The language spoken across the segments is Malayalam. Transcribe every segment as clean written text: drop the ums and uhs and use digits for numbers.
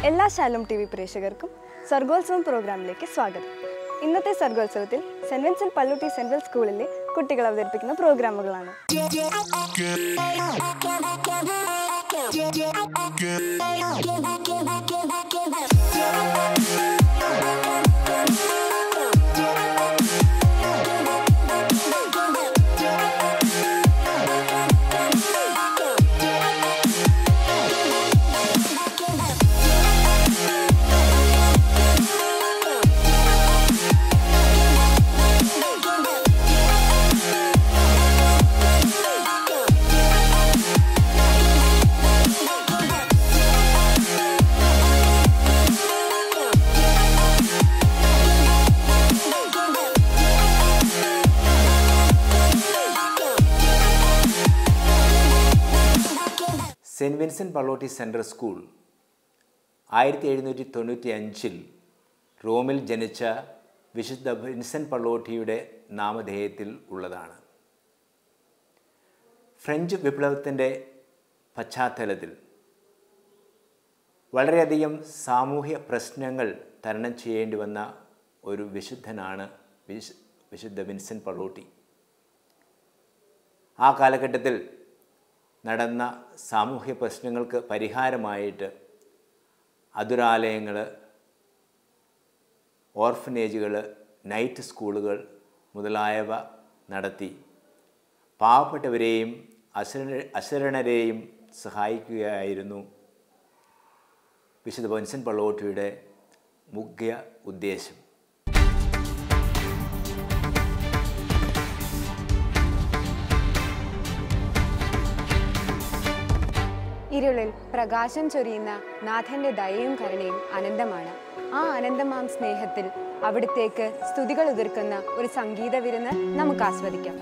എല്ലാ ശാലോം ടി വി പ്രേക്ഷകർക്കും സർഗോത്സവം പ്രോഗ്രാമിലേക്ക് സ്വാഗതം. ഇന്നത്തെ സർഗോത്സവത്തിൽ സെന്റ് വിൻസെന്റ് പള്ളൂട്ടി സെൻട്രൽ സ്കൂളിലെ കുട്ടികൾ അവതരിപ്പിക്കുന്ന പ്രോഗ്രാമുകളാണ്. Saint Vincent Pallotti central school 1795 റോമിൽ ജനിച്ച വിശുദ്ധ വിൻസെൻ്റ് പള്ളോട്ടിയുടെ നാമധേയത്തിൽ ഉള്ളതാണ്. ഫ്രഞ്ച് വിപ്ലവത്തിൻ്റെ പശ്ചാത്തലത്തിൽ വളരെയധികം സാമൂഹ്യ പ്രശ്നങ്ങൾ തരണം ചെയ്യേണ്ടി വന്ന ഒരു വിശുദ്ധനാണ് വിശുദ്ധ വിൻസെൻ്റ് പള്ളോട്ടി. ആ കാലഘട്ടത്തിൽ നടന്ന സാമൂഹ്യ പ്രശ്നങ്ങൾക്ക് പരിഹാരമായിട്ട് അതുരാലയങ്ങൾ, ഓർഫനേജുകൾ, നൈറ്റ് സ്കൂളുകൾ മുതലായവ നടത്തി പാവപ്പെട്ടവരെയും അശരണരെയും സഹായിക്കുകയായിരുന്നു വിശുദ്ധ വിൻസെൻ്റ് പള്ളോട്ടിയുടെ മുഖ്യ ഉദ്ദേശം. ഇരുളിൽ പ്രകാശം ചൊരിയുന്ന നാഥന്റെ ദയയും കരുണയും അനന്തമാണ്. ആ അനന്തമാം സ്നേഹത്തിൽ അവിടത്തേക്ക് സ്തുതികൾ ഉതിർക്കുന്ന ഒരു സംഗീത വിരുന്ന് നമുക്ക് ആസ്വദിക്കാം.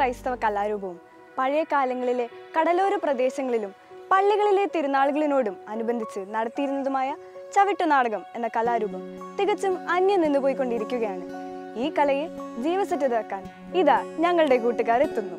ക്രൈസ്തവ കലാരൂപവും പഴയ കാലങ്ങളിലെ കടലോര പ്രദേശങ്ങളിലും പള്ളികളിലെ തിരുനാളുകളിനോടും അനുബന്ധിച്ച് നടത്തിയിരുന്നതുമായ ചവിട്ടുനാടകം എന്ന കലാരൂപം തികച്ചും അന്യം നിന്നുപോയിക്കൊണ്ടിരിക്കുകയാണ്. ഈ കലയെ ജീവസുറ്റതാക്കാൻ ഇതാ ഞങ്ങളുടെ കൂട്ടുകാർ എത്തുന്നു.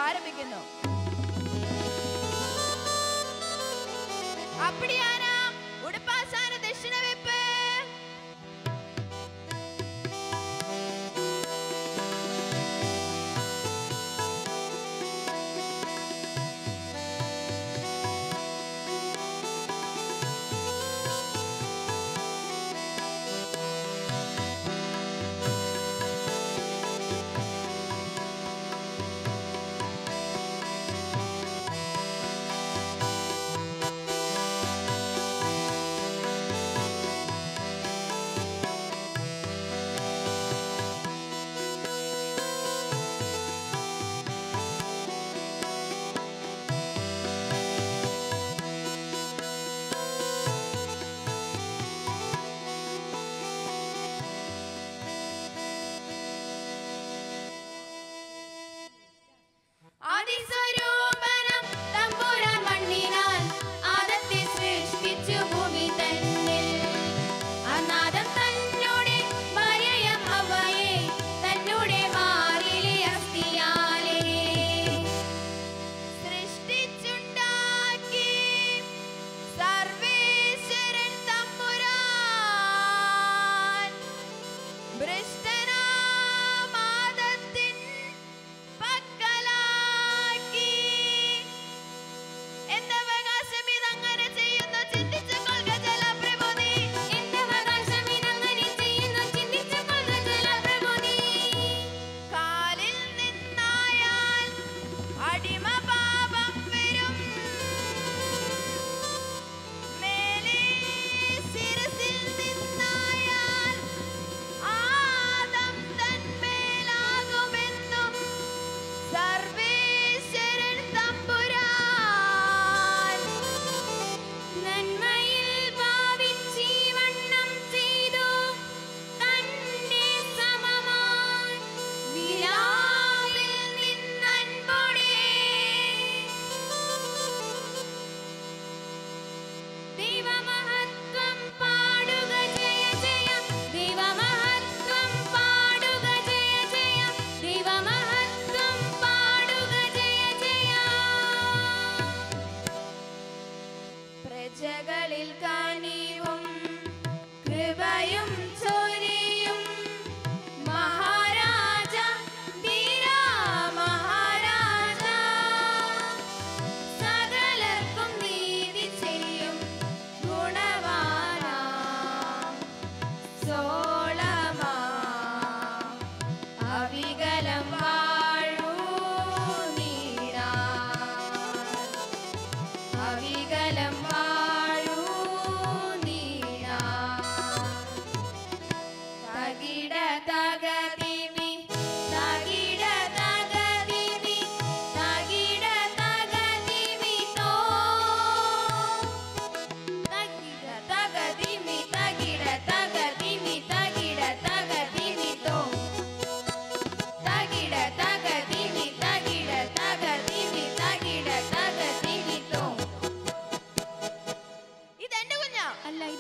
ആരംഭിക്കുന്നു. அப்படியானா உடுப்பாசான தட்சிண வைப்பு.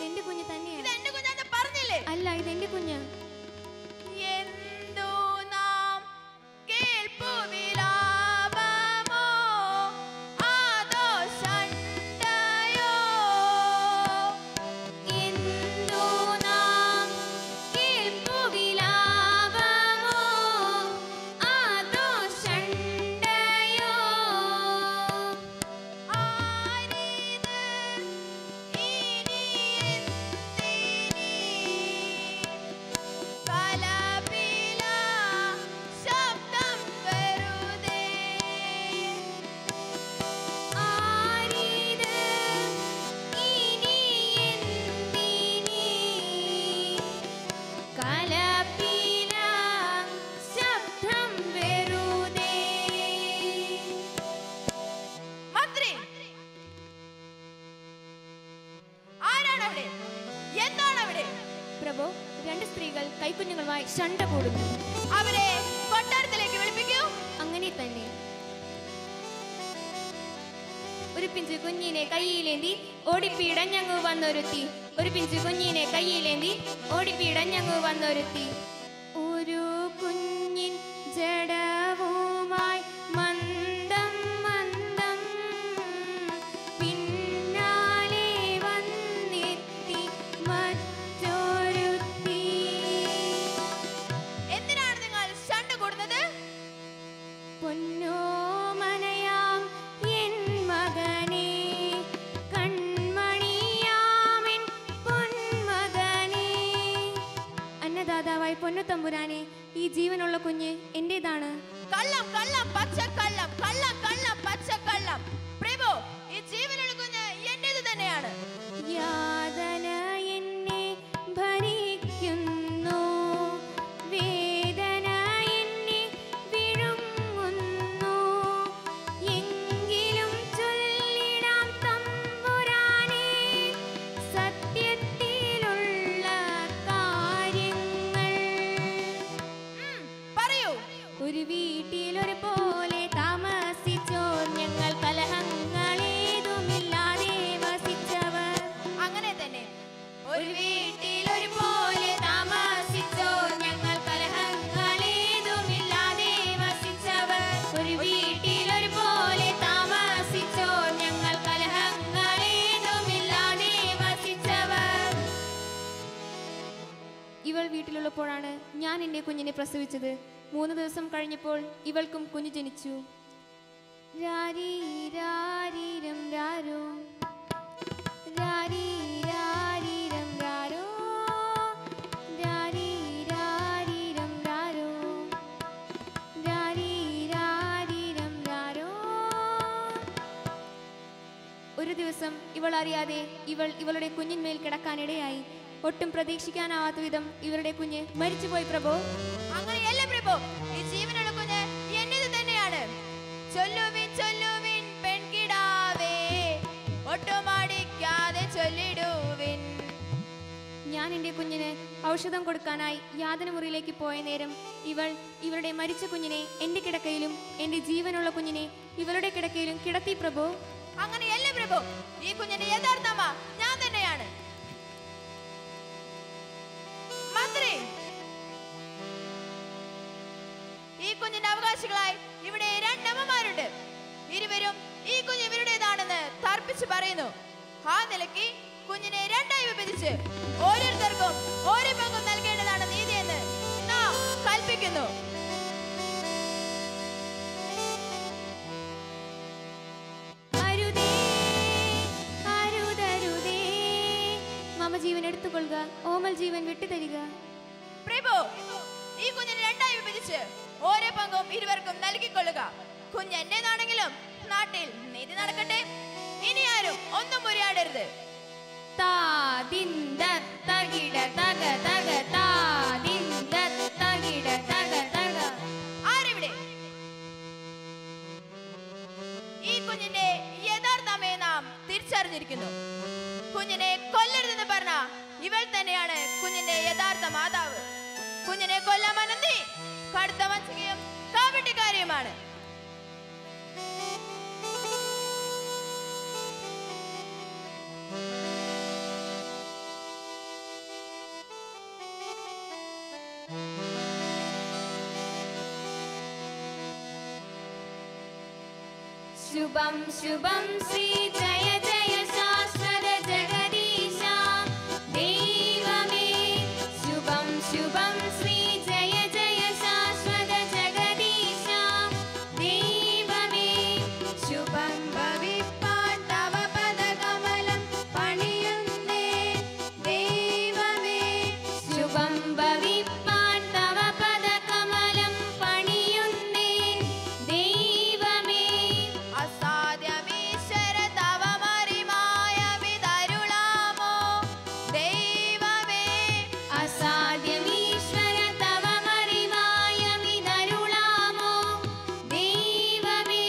ഇതെന്റെ കുഞ്ഞ് തന്നെയാണ്. ഇത് എന്റെ കുഞ്ഞാന്ന് പറഞ്ഞില്ലേ? അല്ല, ഇതെന്റെ കുഞ്ഞ്. എന്തു നാം കേൾപ്പു വിലാപമോ അതോ ശണ്ഠയോ? എന്തു നാം കേൾപ്പു വിലാപമോ അതോ ശണ്ഠയോ? ആരിത് ഇനി എന്തിനി കലപില ശബ്ദം വെറുതെ? ആരിത് ഇനി എന്തിനി കലപില ശബ്ദം വെറുതെ? മന്ത്രി, ആരാണ് അവിടെ? എന്താണ് അവിടെ? പ്രഭു, രണ്ട് സ്ത്രീകൾ കൈക്കുഞ്ഞുങ്ങളുമായി ശണ്ട കൂടുന്നു. അവരെ കൊട്ടാരത്തിലേക്ക് വിളിപ്പിക്കൂ. അങ്ങനെ തന്നെ. ഒരു പിഞ്ചു കുഞ്ഞിനെ കയ്യിലേന്തി ഓടിപ്പിടഞ്ഞങ്ങു വന്നൊരുത്തി. ഒരു പിഞ്ചു കുഞ്ഞിനെ കയ്യിലേന്തി ഓടിപ്പിടഞ്ഞങ്ങു വന്നൊരുത്തി. ഒരു കുഞ്ഞിൻ ജഡവുമായി മന്ദം മന്ദം പിന്നാലെ വന്നെത്തി മറ്റൊരുത്തി. എന്തിനാണ് നിങ്ങൾ ശണ്ട കൂടുന്നത്? പൊന്നോമനയാം എൻ മകനേ, കൺമണിയാമെൻ പൊന്മകനേ. അന്നദാതാവായ പൊന്നുതമ്പുരാനെ, ഈ ജീവനുള്ള കുഞ്ഞ് എന്റേതാണ്. കള്ളം കള്ളം പച്ചക്കള്ളം, കള്ളം കള്ളം പച്ചക്കള്ളം. പ്രഭു, ഈ ജീവനുള്ള കുഞ്ഞ് എന്റേത് തന്നെയാണ്. യാതന എന്നെ ഭരിക്കുന്നു, വേദന എന്നെ വിഴുങ്ങുന്നു. എങ്കിലും ചൊല്ലിടാം തമ്പുരാനേ സത്യത്തിലുള്ള കാര്യങ്ങൾ. പറയൂ. ഒരു വീട്ടിലൊരു പോലെ താമസിച്ചോർ ഞങ്ങൾ, കലഹങ്ങളേതുമില്ലാതെ വസിച്ചവർ. അങ്ങനെ തന്നെ. ഒരു വീട്ടിലൊരു പോലെ താമസിച്ചോർ ഞങ്ങൾ, കലഹങ്ങളേതുമില്ലാതെ വസിച്ചവർ. ഒരു വീട്ടിലൊരു പോലെ താമസിച്ചോർ ഞങ്ങൾ, കലഹങ്ങളേതുമില്ലാതെ വസിച്ചവർ. ഇവൾ വീട്ടിലുള്ളപ്പോഴാണ് ഞാൻ എൻ്റെ കുഞ്ഞിനെ പ്രസവിച്ചത്. 3 ദിവസം കഴിഞ്ഞപ്പോൾ ഇവൾക്കും കുഞ്ഞു ജനിച്ചു. രാരീരാരീരം രാരോ, രാരീരാരീരം രാരോ, രാരീരാരീരം രാരോ, രാരീരാരീരം രാരോ. ഒരു ദിവസം ഇവൾ അറിയാതെ ഇവളുടെ കുഞ്ഞിന്മേൽ കിടക്കാനിടയായി. ഒട്ടും പ്രതീക്ഷിക്കാനാവാത്ത വിധം ഇവരുടെ കുഞ്ഞ് മരിച്ചുപോയി. പ്രഭു, അങ്ങനെയല്ല പ്രഭു, ഈ ജീവനുള്ള കുഞ്ഞ് എന്റേത് തന്നെയാണ്. ചൊല്ലുവിൻ ചൊല്ലുവിൻ പെൺകിടാവേ, ഒട്ടുമടിക്കാതെ ചൊല്ലിടുവിൻ. ഞാൻ എൻ്റെ കുഞ്ഞിന് ഔഷധം കൊടുക്കാനായി യാതന മുറിയിലേക്ക് പോയ നേരം ഇവളുടെ മരിച്ച കുഞ്ഞിനെ എൻ്റെ കിടക്കയിലും എൻ്റെ ജീവനുള്ള കുഞ്ഞിനെ ഇവളുടെ കിടക്കയിലും കിടത്തി. പ്രഭു, അങ്ങനെയല്ല പ്രഭു, ഈ കുഞ്ഞിന്റെ യഥാർത്ഥമ ഞാൻ തന്നെയാണ്. മന്ത്രി, ഈ കുഞ്ഞിന്റെ അവകാശികളായി ഇവിടെ 2 അമ്മമാരുണ്ട്. ഇരുവരും ഈ കുഞ്ഞ് ഇവരുടേതാണെന്ന് തർപ്പിച്ച് പറയുന്നു. ആ നിലയ്ക്ക് കുഞ്ഞിനെ 2ആയി വിഭജിച്ച് ഓരോരുത്തർക്കും ഓരോ പങ്കും നൽകേണ്ടതാണ് നീതിയെന്ന് നാം കൽപ്പിക്കുന്നു. അരുതേ അരുതരുതേ, മമ ജീവൻ എടുത്തുകൊള്ളുക, ഓമൽ ജീവൻ വിട്ടുതരിക. പ്രഭു, ഈ കുഞ്ഞിനെ 2ആയി വിഭജിച്ച് ഓരോ പങ്കും ഇരുവർക്കും നൽകിക്കൊള്ളുക. കുഞ്ഞ് എന്റേതാണെങ്കിലും നാട്ടിൽ നീതി നടക്കട്ടെ. ഇനി ആരും ഒന്നും മുറിയാടരുത്. താദിന്ദ തകിട തക തക, താദിന്ദ തകിട തക തക. ആരിവിടെ? ഈ കുഞ്ഞിന്റെ യഥാർത്ഥമേ നാം തിരിച്ചറിഞ്ഞിരിക്കുന്നു. കുഞ്ഞിനെ കൊല്ലരുതെന്ന് പറഞ്ഞ ഇവൾ തന്നെയാണ് കുഞ്ഞിന്റെ യഥാർത്ഥ മാതാവ്. കുഞ്ഞിനെ കൊല്ലാമനന്തി കടുത്ത വഞ്ചകയും കാപട്യക്കാരിയുമാണ്. ശുഭം ശുഭം ശ്രീ ജയ ജയ ശാശ്വത ജഗദീശ ദൈവമേ ശുഭം ശുഭം ശ്രീ ജയ ജയ ശാശ്വത ജഗദീശ ദൈവമേ ശുഭം ഭവിപ്പാൻ തവ പദകമലം പണിയുന്നേ ദൈവമേ ശുഭം ഭവിപ്പാൻ തവ പദകമലം പണിയുന്നേ ദൈവമേ അസാധ്യമീശ്വര തവ മറിമായ വിതരുളാമോ ദൈവമേ അസാധ്യമീശ്വര തവ മറിമായ വിതരുളാമോ ദൈവമേ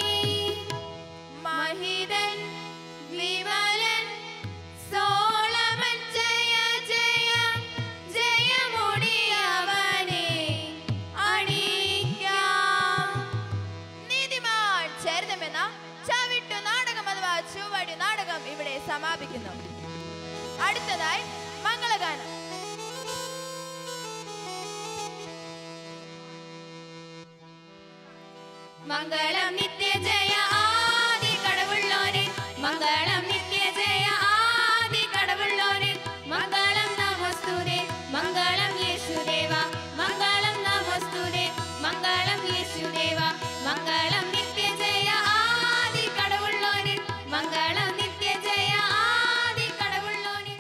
മഹിതൻ വിമലൻ സോളമൻ ജയ ജയ ജയമുടിയവനെ അണിയിക്കാം. നീതിമാൻ ചരിതമെന്ന ചവിട്ടു നാടകം അഥവാ ചുവടി നാടകം ഇവിടെ സമാപിക്കുന്നു. അടുത്തതായി മംഗളഗാനം. മംഗളം നിത്യജയ ആദി കടവുള്ളോനെ മംഗളം നിത്യജയ ആദി കടവുള്ളോനെ മംഗളം നമസ്തുതേ മംഗളം യേശുദേവ മംഗളം നമസ്തുതേ മംഗളം യേശുദേവ മംഗളം നിത്യജയ ആദി കടവുള്ളോനെ മംഗളം നിത്യജയ ആദി കടവുള്ളോനെ.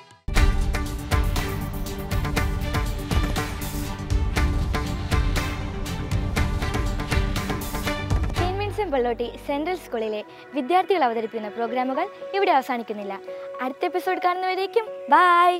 സെയിൻറ് വിൻസെൻ്റ് പള്ളോട്ടി സെൻട്രൽ സ്കൂളിലെ വിദ്യാർത്ഥികൾ അവതരിപ്പിക്കുന്ന പ്രോഗ്രാമുകൾ ഇവിടെ അവസാനിക്കുന്നില്ല. അടുത്ത എപ്പിസോഡ് കാണുന്നവരേക്കും ബൈ.